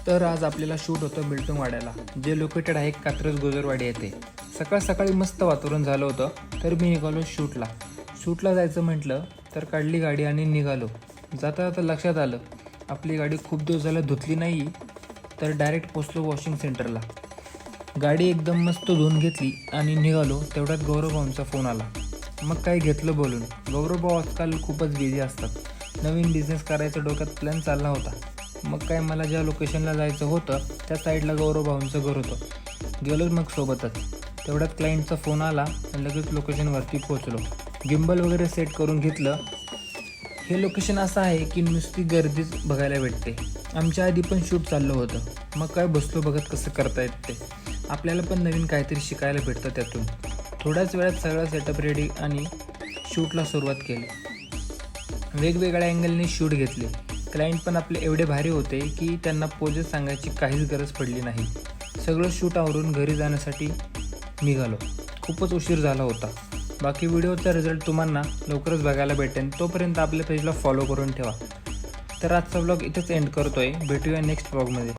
तर आज आपल्याला शूट होतं बिल्टुंगवाड्याला, जे लोकेटेड आहे कात्रज गोजरवाडी येथे. सकाळी मस्त वातावरण झालं होतं, तर मी निघालो शूटला जायचं म्हटलं तर काढली गाडी आणि निघालो. जाता जाता लक्षात आलं आपली गाडी खूप दिवस झालं धुतली नाही, तर डायरेक्ट पोचलो वॉशिंग सेंटरला. गाडी एकदम मस्त धुवून घेतली आणि निघालो. तेवढ्यात गौरवभाऊंचा फोन आला. मग काय घेतलं बोलून. गौरवभाऊ आजकाल खूपच बिझी असतात. नवीन बिझनेस करायचा डोक्यात प्लॅन चालला होता. मग काय मला ज्या लोकेशनला जायचं होतं त्या साईडला गौरवभाऊंचं घर होतं. गेलो मग सोबतच. तेवढ्यात क्लायंटचा फोन आला आणि लगेच लोकेशनवरती पोचलो. गिम्बल वगैरे सेट करून घेतलं. हे लोकेशन असं आहे की नुसती गर्दीच बघायला भेटते. आमच्या आधी पण शूट चाललं होतं. मग काय बसलो बघत कसं करतायत ते. आपल्याला पण नवीन काहीतरी शिकायला भेटतं त्यातून. थोड्याच वेळात सगळं सेटअप रेडी आणि शूटला सुरुवात केली. वेगवेगळ्या अँगलने शूट घेतले. क्लायंट पण आपले एवढे भारी होते की त्यांना पोजेस सांगायची काहीच गरज पडली नाही. सगळं शूट आवरून घरी जाण्यासाठी निघालो. खूपच उशीर झाला होता. बाकी व्हिडिओचा रिझल्ट तुम्हाला लवकरच बघायला भेटेल. तोपर्यंत आपल्या पेजला फॉलो करून ठेवा. तर आजचा व्लॉग इथेच एंड करतोय. भेटूया नेक्स्ट व्लॉगमध्ये.